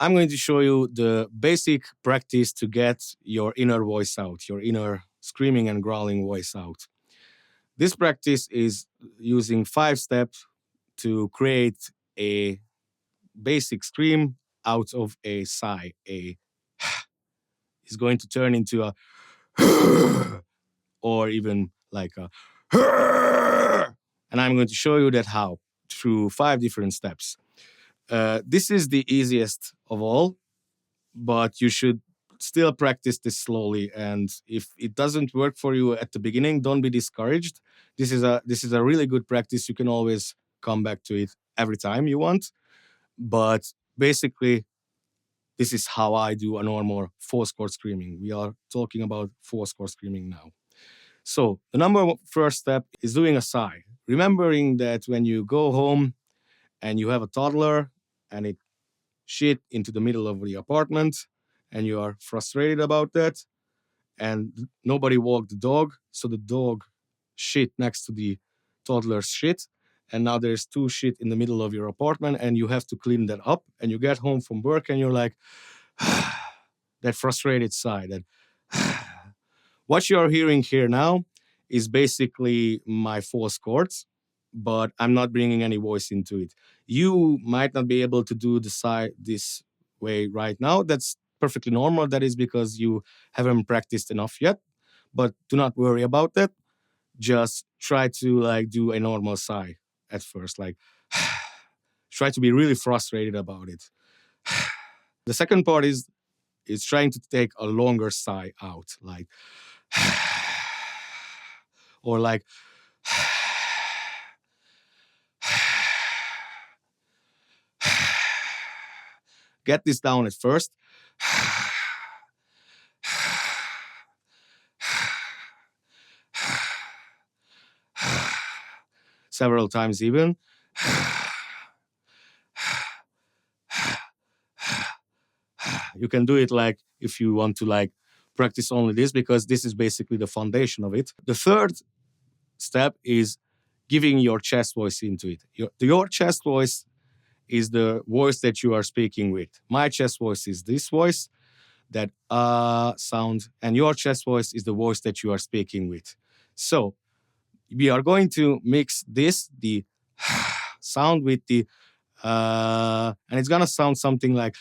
I'm going to show you the basic practice to get your inner voice out, your inner screaming and growling voice out. This practice is using 5 steps to create a basic scream out of a sigh. Is going to turn into a or even like a and I'm going to show you that how through 5 different steps. This is the easiest of all, but you should still practice this slowly. And if it doesn't work for you at the beginning, don't be discouraged. This is a really good practice. You can always come back to it every time you want. But basically, this is how I do a normal false chord screaming. We are talking about false chord screaming now. So the first step is doing a sigh. Remembering that when you go home and you have a toddler and it shit into the middle of the apartment and you are frustrated about that and nobody walked the dog, so the dog shit next to the toddler's shit, and now there's 2 shit in the middle of your apartment and you have to clean that up, and you get home from work and you're like that frustrated sigh, that what you're hearing here now is basically my false chords, but I'm not bringing any voice into it. You might not be able to do the sigh this way right now. That's perfectly normal. That is because you haven't practiced enough yet, but do not worry about that. Just try to like do a normal sigh at first, like try to be really frustrated about it. The second part is trying to take a longer sigh out, like or like get this down at first. Several times even. You can do it like if you want to like practice only this, because this is basically the foundation of it. The third step is giving your chest voice into it. Your chest voice is the voice that you are speaking with. My chest voice is this voice, that sound, and your chest voice is the voice that you are speaking with. So we are going to mix the sound with the and it's gonna sound something like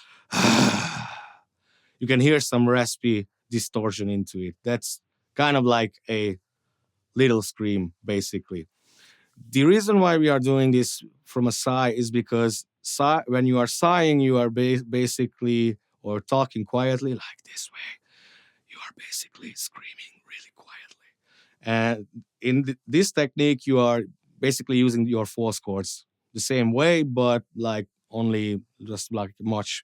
you can hear some raspy distortion into it. That's kind of like a little scream, basically. The reason why we are doing this from a sigh is because when you are sighing, you are basically, or talking quietly like this way, you are basically screaming really quietly. And in this technique, you are basically using your false chords the same way, but like only just like much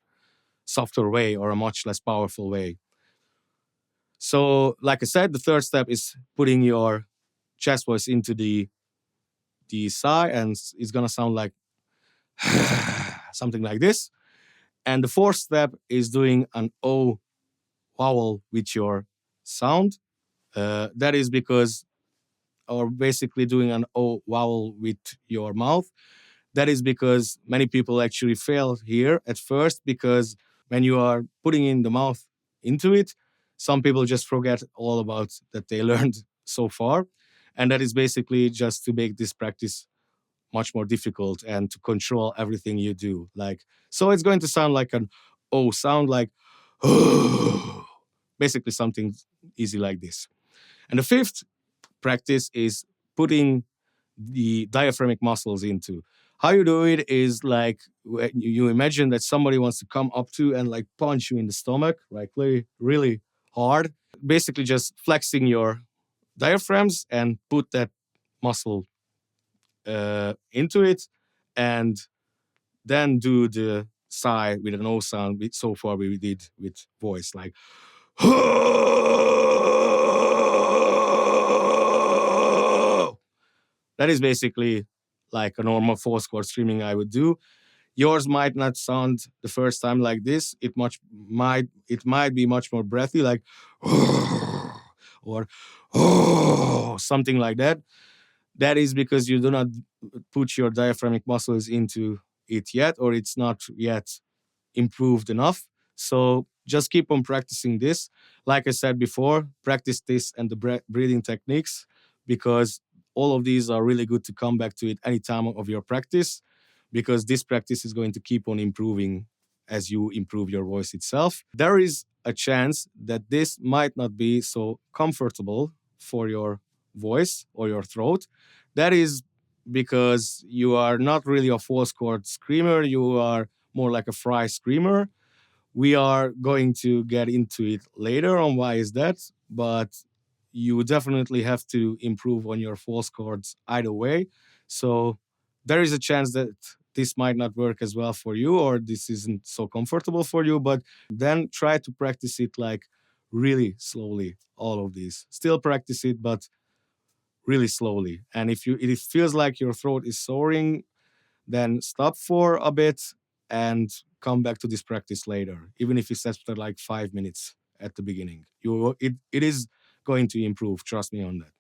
softer way or a much less powerful way. So, like I said, the third step is putting your chest voice into the sigh, and it's gonna sound like something like this. And the fourth step is doing an O vowel with your sound. That is because, or basically doing an O vowel with your mouth. That is because many people actually fail here at first, because when you are putting in the mouth into it, some people just forget all about that they learned so far. And that is basically just to make this practice much more difficult and to control everything you do. Like, so it's going to sound like an O sound, like basically something easy like this. And the fifth practice is putting the diaphragmatic muscles into. How you do it is like you imagine that somebody wants to come up to and like punch you in the stomach, like really, really hard. Basically just flexing your diaphragms and put that muscle into it, and then do the sigh with an O sound. So far we did with voice, like that is basically like a normal false chord screaming I would do. Yours might not sound the first time like this. It might be much more breathy, like or something like that. That is because you do not put your diaphragmatic muscles into it yet, or it's not yet improved enough. So just keep on practicing this. Like I said before, practice this and the breathing techniques, because all of these are really good to come back to it any time of your practice, because this practice is going to keep on improving as you improve your voice itself. There is a chance that this might not be so comfortable for your voice or your throat. That is because you are not really a false chord screamer, you are more like a fry screamer. We are going to get into it later on why is that, but you definitely have to improve on your false chords either way. So there is a chance that this might not work as well for you, or this isn't so comfortable for you, but then try to practice it like really slowly, all of these. Still practice it, but really slowly. And if it feels like your throat is soaring, then stop for a bit and come back to this practice later, even if it's after like 5 minutes at the beginning. It is going to improve, trust me on that.